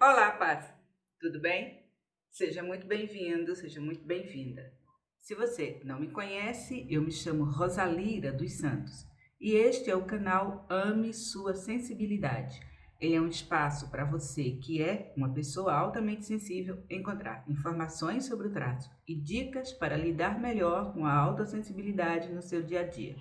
Olá, Paz. Tudo bem? Seja muito bem-vindo, seja muito bem-vinda. Se você não me conhece, eu me chamo Rosalira dos Santos e este é o canal Ame Sua Sensibilidade. Ele é um espaço para você que é uma pessoa altamente sensível encontrar informações sobre o traço e dicas para lidar melhor com a autossensibilidade no seu dia a dia.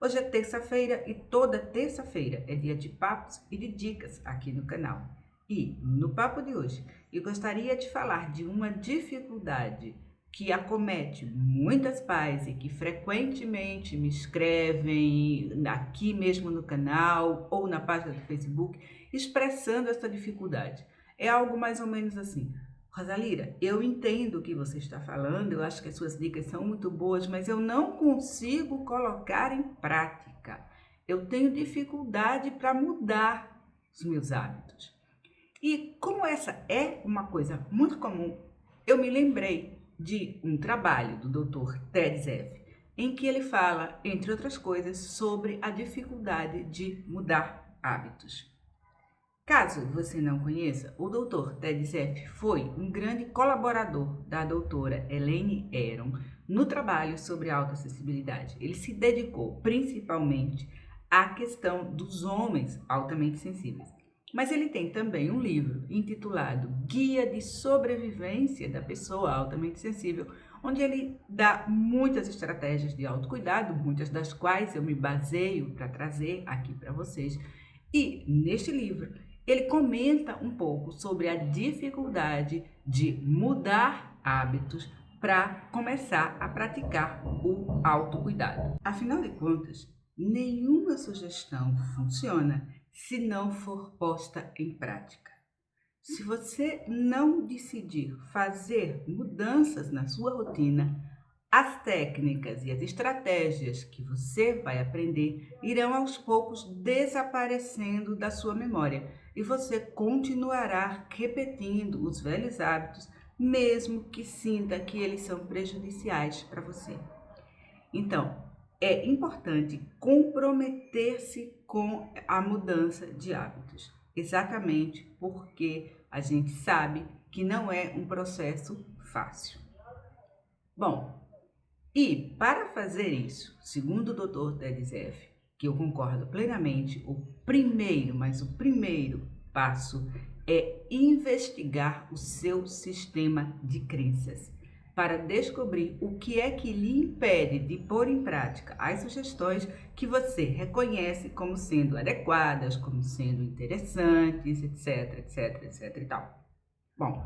Hoje é terça-feira e toda terça-feira é dia de papos e de dicas aqui no canal. E no papo de hoje eu gostaria de falar de uma dificuldade que acomete muitas pais e que frequentemente me escrevem aqui mesmo no canal ou na página do Facebook expressando essa dificuldade. É algo mais ou menos assim: Rosalira, eu entendo o que você está falando, eu acho que as suas dicas são muito boas, mas eu não consigo colocar em prática. Eu tenho dificuldade para mudar os meus hábitos. E como essa é uma coisa muito comum, eu me lembrei de um trabalho do Dr. Ted Zeff, em que ele fala, entre outras coisas, sobre a dificuldade de mudar hábitos. Caso você não conheça, o Dr. Ted Zeff foi um grande colaborador da doutora Elaine Aron no trabalho sobre autoacessibilidade. Ele se dedicou principalmente à questão dos homens altamente sensíveis. Mas ele tem também um livro intitulado Guia de Sobrevivência da Pessoa Altamente Sensível, onde ele dá muitas estratégias de autocuidado, muitas das quais eu me baseio para trazer aqui para vocês. E neste livro ele comenta um pouco sobre a dificuldade de mudar hábitos para começar a praticar o autocuidado. Afinal de contas, nenhuma sugestão funciona se não for posta em prática. Se você não decidir fazer mudanças na sua rotina, as técnicas e as estratégias que você vai aprender irão aos poucos desaparecendo da sua memória e você continuará repetindo os velhos hábitos, mesmo que sinta que eles são prejudiciais para você. Então, é importante comprometer-se com a mudança de hábitos, exatamente porque a gente sabe que não é um processo fácil. Bom, e para fazer isso, segundo o Dr. Ted Zeff, que eu concordo plenamente, mas o primeiro passo é investigar o seu sistema de crenças, para descobrir o que é que lhe impede de pôr em prática as sugestões que você reconhece como sendo adequadas, como sendo interessantes, etc, etc, etc e tal. Bom,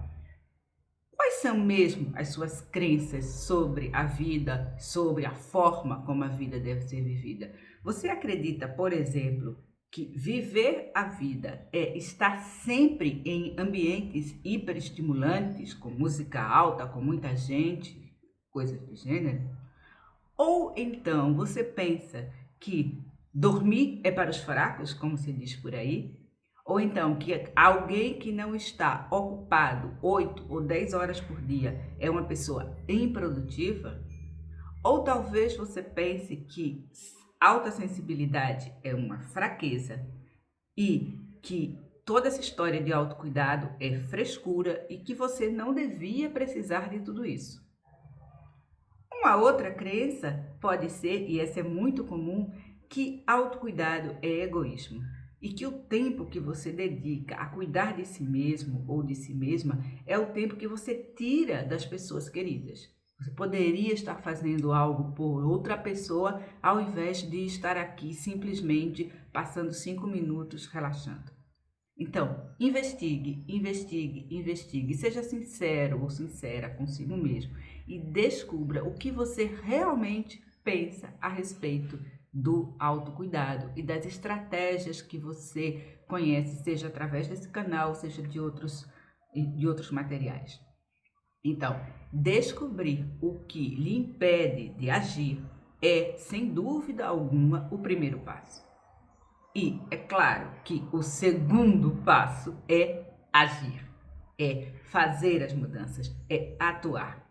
quais são mesmo as suas crenças sobre a vida, sobre a forma como a vida deve ser vivida? Você acredita, por exemplo, que viver a vida é estar sempre em ambientes hiperestimulantes, com música alta, com muita gente, coisas do gênero? Ou então você pensa que dormir é para os fracos, como se diz por aí? Ou então que alguém que não está ocupado 8 ou 10 horas por dia é uma pessoa improdutiva? Ou talvez você pense que alta sensibilidade é uma fraqueza e que toda essa história de autocuidado é frescura e que você não devia precisar de tudo isso. Uma outra crença pode ser, e essa é muito comum, que autocuidado é egoísmo e que o tempo que você dedica a cuidar de si mesmo ou de si mesma é o tempo que você tira das pessoas queridas. Você poderia estar fazendo algo por outra pessoa ao invés de estar aqui simplesmente passando 5 minutos relaxando. Então, investigue, investigue, investigue, seja sincero ou sincera consigo mesmo e descubra o que você realmente pensa a respeito do autocuidado e das estratégias que você conhece, seja através desse canal, seja de outros materiais. Então, descobrir o que lhe impede de agir é, sem dúvida alguma, o primeiro passo. E é claro que o segundo passo é agir, é fazer as mudanças, é atuar.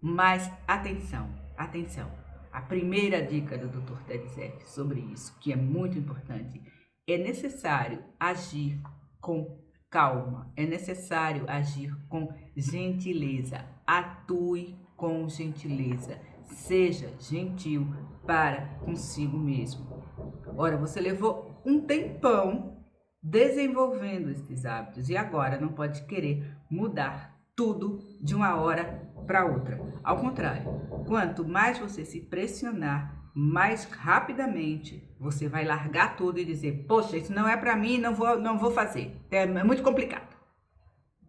Mas atenção, atenção. A primeira dica do Dr. Ted Zeff sobre isso, que é muito importante, é necessário agir com calma, é necessário agir com gentileza. Atue com gentileza. Seja gentil para consigo mesmo. Ora, você levou um tempão desenvolvendo esses hábitos e agora não pode querer mudar tudo de uma hora para outra. Ao contrário, quanto mais você se pressionar, mais rapidamente você vai largar tudo e dizer: poxa, isso não é para mim, não vou fazer, é muito complicado,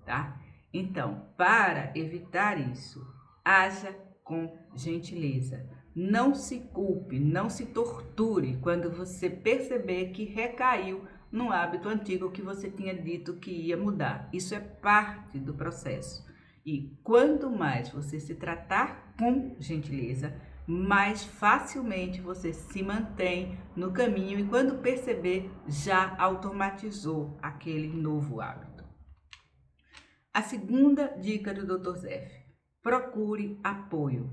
tá? Então, para evitar isso, haja com gentileza. Não se culpe, não se torture quando você perceber que recaiu num hábito antigo que você tinha dito que ia mudar. Isso é parte do processo. E quanto mais você se tratar com gentileza, mais facilmente você se mantém no caminho e quando perceber, já automatizou aquele novo hábito. A segunda dica do Dr. Zef: procure apoio.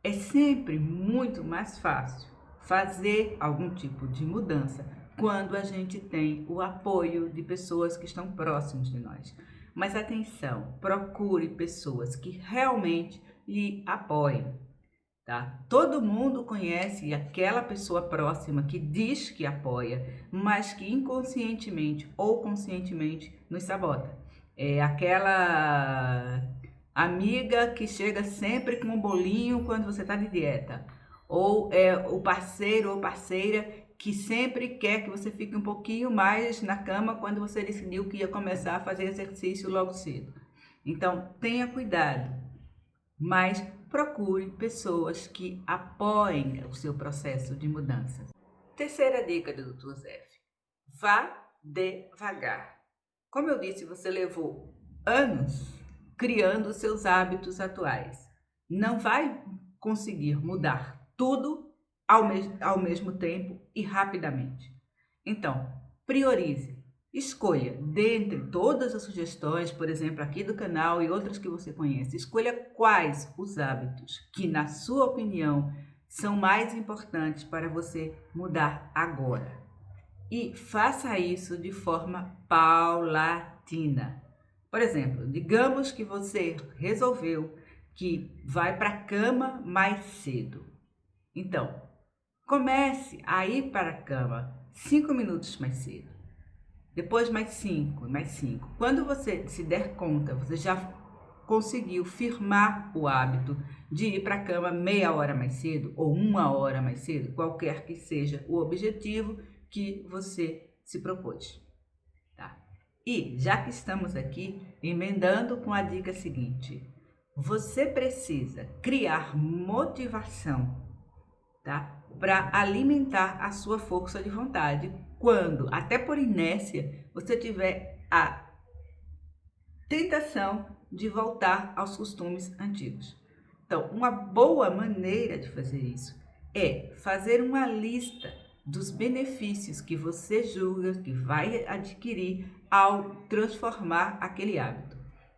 É sempre muito mais fácil fazer algum tipo de mudança quando a gente tem o apoio de pessoas que estão próximas de nós. Mas atenção, procure pessoas que realmente lhe apoiem, tá? Todo mundo conhece aquela pessoa próxima que diz que apoia, mas que inconscientemente ou conscientemente nos sabota. É aquela amiga que chega sempre com um bolinho quando você está de dieta. Ou é o parceiro ou parceira que sempre quer que você fique um pouquinho mais na cama quando você decidiu que ia começar a fazer exercício logo cedo. Então, tenha cuidado, mas procure pessoas que apoiem o seu processo de mudança. Terceira dica do Dr. Zef: vá devagar. Como eu disse, você levou anos criando seus hábitos atuais. Não vai conseguir mudar tudo ao mesmo tempo e rapidamente. Então, priorize. Escolha, dentre todas as sugestões, por exemplo, aqui do canal e outras que você conhece, escolha quais os hábitos que, na sua opinião, são mais importantes para você mudar agora. E faça isso de forma paulatina. Por exemplo, digamos que você resolveu que vai para a cama mais cedo. Então, comece a ir para a cama 5 minutos mais cedo. Depois mais 5, mais 5. Quando você se der conta, você já conseguiu firmar o hábito de ir para a cama meia hora mais cedo ou 1 hora mais cedo, qualquer que seja o objetivo que você se propôs, tá? E já que estamos aqui, emendando com a dica seguinte: você precisa criar motivação, tá? Para alimentar a sua força de vontade quando, até por inércia, você tiver a tentação de voltar aos costumes antigos. Então, uma boa maneira de fazer isso é fazer uma lista dos benefícios que você julga que vai adquirir ao transformar aquele hábito.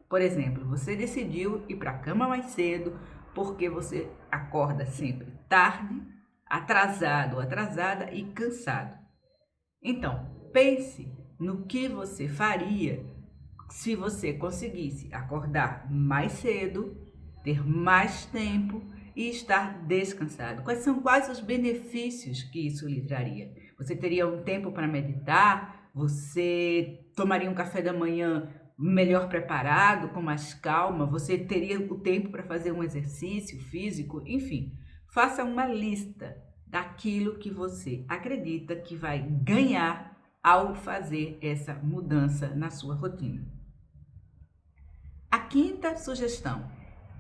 Por exemplo, você decidiu ir para a cama mais cedo porque você acorda sempre tarde, atrasado ou atrasada e cansado. Então, pense no que você faria se você conseguisse acordar mais cedo, ter mais tempo e estar descansado. Quais os benefícios que isso lhe traria? Você teria um tempo para meditar? Você tomaria um café da manhã melhor preparado, com mais calma? Você teria o tempo para fazer um exercício físico? Enfim, faça uma lista daquilo que você acredita que vai ganhar ao fazer essa mudança na sua rotina. A quinta sugestão: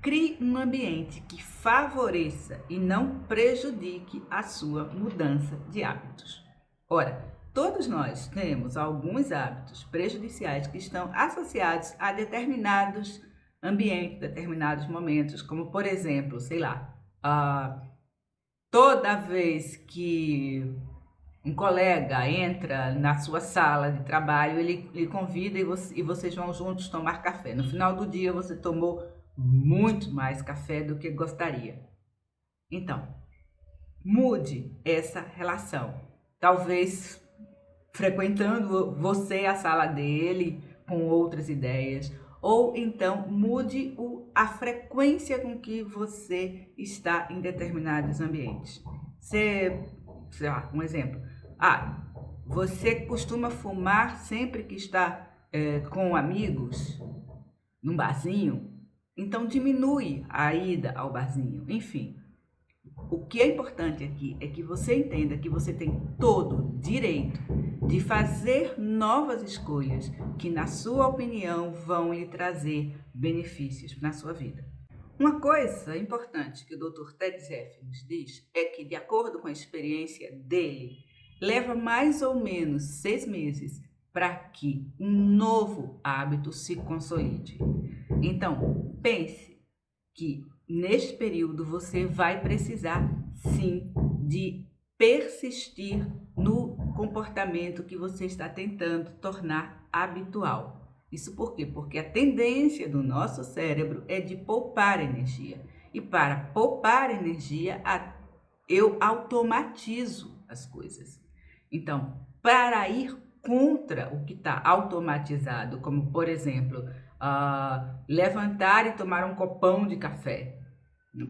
crie um ambiente que favoreça e não prejudique a sua mudança de hábitos. Ora, todos nós temos alguns hábitos prejudiciais que estão associados a determinados ambientes, determinados momentos, como por exemplo, sei lá, toda vez que um colega entra na sua sala de trabalho, ele lhe convida e vocês vão juntos tomar café. No final do dia, você tomou muito mais café do que gostaria. Então, mude essa relação. Talvez frequentando você a sala dele, com outras ideias, ou então mude a frequência com que você está em determinados ambientes. Sei lá, um exemplo. Você costuma fumar sempre que está com amigos, num barzinho? Então diminui a ida ao barzinho. Enfim, o que é importante aqui é que você entenda que você tem todo o direito de fazer novas escolhas que, na sua opinião, vão lhe trazer benefícios na sua vida. Uma coisa importante que o Dr. Ted Zeff nos diz é que, de acordo com a experiência dele, leva mais ou menos 6 meses para que um novo hábito se consolide. Então, pense que neste período você vai precisar sim de persistir no comportamento que você está tentando tornar habitual. Isso por quê? Porque a tendência do nosso cérebro é de poupar energia. E para poupar energia, eu automatizo as coisas. Então, para ir contra o que está automatizado, como por exemplo, levantar e tomar um copão de café,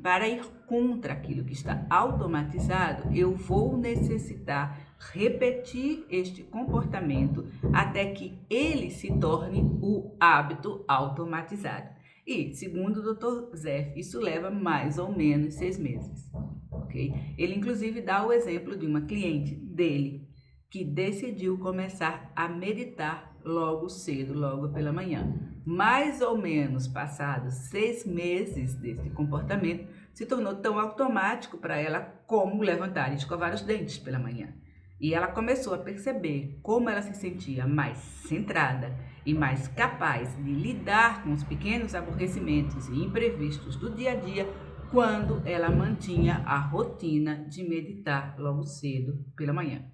para ir contra aquilo que está automatizado, eu vou necessitar repetir este comportamento até que ele se torne o hábito automatizado. E, segundo o Dr. Zeff, isso leva mais ou menos 6 meses. Okay? Ele, inclusive, dá o exemplo de uma cliente dele que decidiu começar a meditar logo cedo, logo pela manhã. Mais ou menos passados 6 meses desse comportamento, se tornou tão automático para ela como levantar e escovar os dentes pela manhã. E ela começou a perceber como ela se sentia mais centrada e mais capaz de lidar com os pequenos aborrecimentos e imprevistos do dia a dia quando ela mantinha a rotina de meditar logo cedo pela manhã.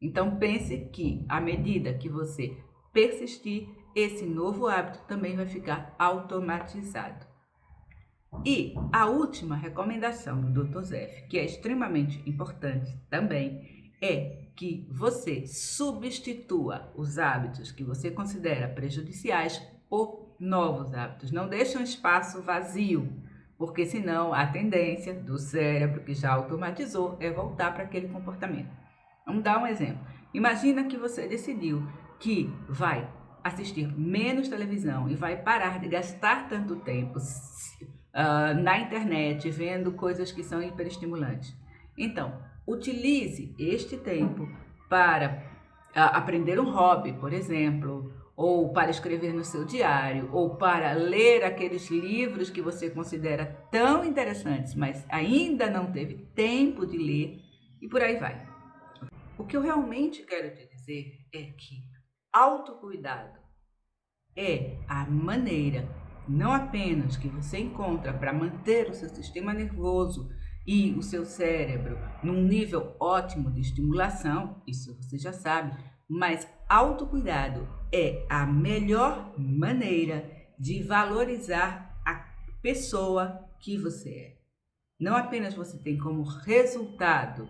Então pense que, à medida que você persistir, esse novo hábito também vai ficar automatizado. E a última recomendação do Dr. Zeff, que é extremamente importante também, é que você substitua os hábitos que você considera prejudiciais por novos hábitos. Não deixe um espaço vazio, porque senão a tendência do cérebro, que já automatizou, é voltar para aquele comportamento. Vamos dar um exemplo. Imagina que você decidiu que vai assistir menos televisão e vai parar de gastar tanto tempo na internet vendo coisas que são hiperestimulantes. Então, utilize este tempo para aprender um hobby, por exemplo, ou para escrever no seu diário, ou para ler aqueles livros que você considera tão interessantes, mas ainda não teve tempo de ler, e por aí vai. O que eu realmente quero te dizer é que autocuidado é a maneira, não apenas que você encontra para manter o seu sistema nervoso e o seu cérebro num nível ótimo de estimulação, isso você já sabe, mas autocuidado é a melhor maneira de valorizar a pessoa que você é. Não apenas você tem como resultado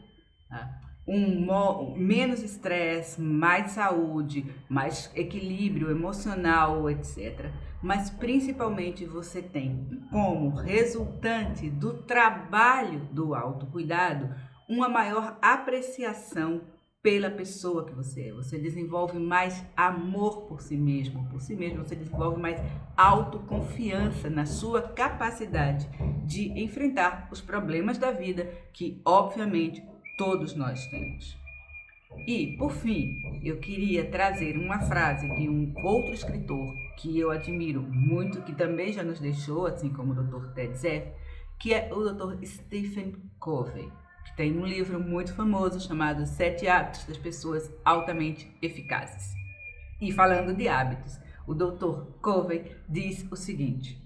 menos estresse, mais saúde, mais equilíbrio emocional, etc. Mas principalmente você tem como resultante do trabalho do autocuidado uma maior apreciação pela pessoa que você é. Você desenvolve mais amor por si mesmo, você desenvolve mais autoconfiança na sua capacidade de enfrentar os problemas da vida que, obviamente, todos nós temos. E, por fim, eu queria trazer uma frase de um outro escritor que eu admiro muito, que também já nos deixou, assim como o Dr. Ted Zeff, que é o Dr. Stephen Covey, que tem um livro muito famoso chamado 7 Hábitos das Pessoas Altamente Eficazes. E falando de hábitos, o Dr. Covey diz o seguinte: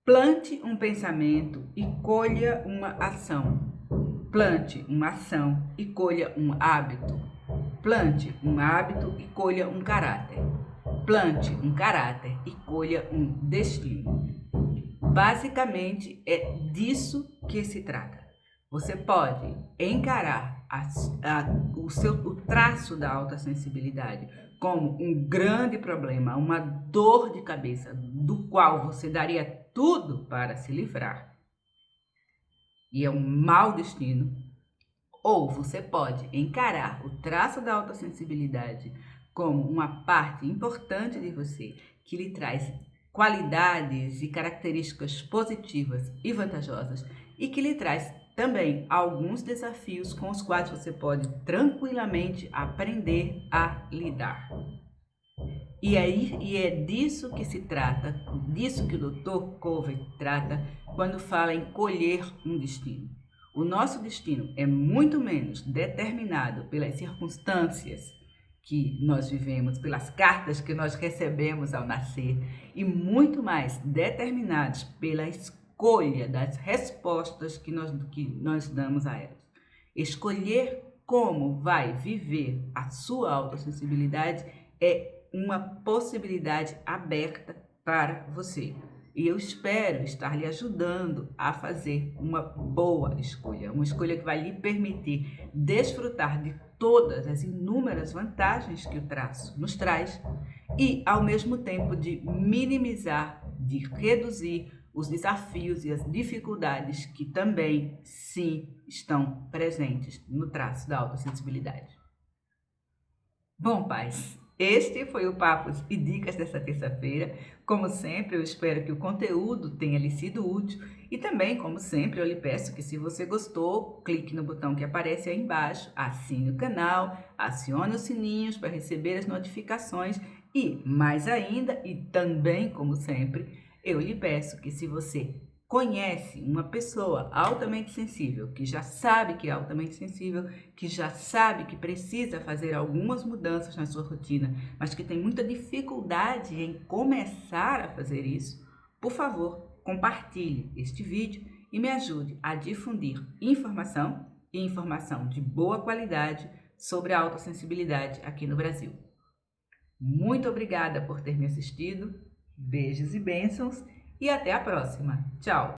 plante um pensamento e colha uma ação. Plante uma ação e colha um hábito. Plante um hábito e colha um caráter. Plante um caráter e colha um destino. Basicamente, é disso que se trata. Você pode encarar o traço da autossensibilidade como um grande problema, uma dor de cabeça, do qual você daria tudo para se livrar, e é um mau destino. Ou você pode encarar o traço da autossensibilidade como uma parte importante de você, que lhe traz qualidades e características positivas e vantajosas, e que lhe traz também alguns desafios com os quais você pode tranquilamente aprender a lidar. E é disso que se trata, disso que o Dr. Covey trata quando fala em colher um destino. O nosso destino é muito menos determinado pelas circunstâncias que nós vivemos, pelas cartas que nós recebemos ao nascer, e muito mais determinados pela escolha das respostas que nós damos a elas. Escolher como vai viver a sua autossensibilidade é uma possibilidade aberta para você. E eu espero estar lhe ajudando a fazer uma boa escolha, uma escolha que vai lhe permitir desfrutar de todas as inúmeras vantagens que o traço nos traz e, ao mesmo tempo, de minimizar, de reduzir os desafios e as dificuldades que também, sim, estão presentes no traço da autossensibilidade. Bom, pais, este foi o Papos e Dicas dessa terça-feira. Como sempre, eu espero que o conteúdo tenha lhe sido útil e também, como sempre, eu lhe peço que, se você gostou, clique no botão que aparece aí embaixo, assine o canal, acione os sininhos para receber as notificações e, mais ainda, e também, como sempre, eu lhe peço que, se você conhece uma pessoa altamente sensível, que já sabe que é altamente sensível, que já sabe que precisa fazer algumas mudanças na sua rotina, mas que tem muita dificuldade em começar a fazer isso, por favor, compartilhe este vídeo e me ajude a difundir informação e informação de boa qualidade sobre a autossensibilidade aqui no Brasil. Muito obrigada por ter me assistido, beijos e bênçãos, e até a próxima. Tchau!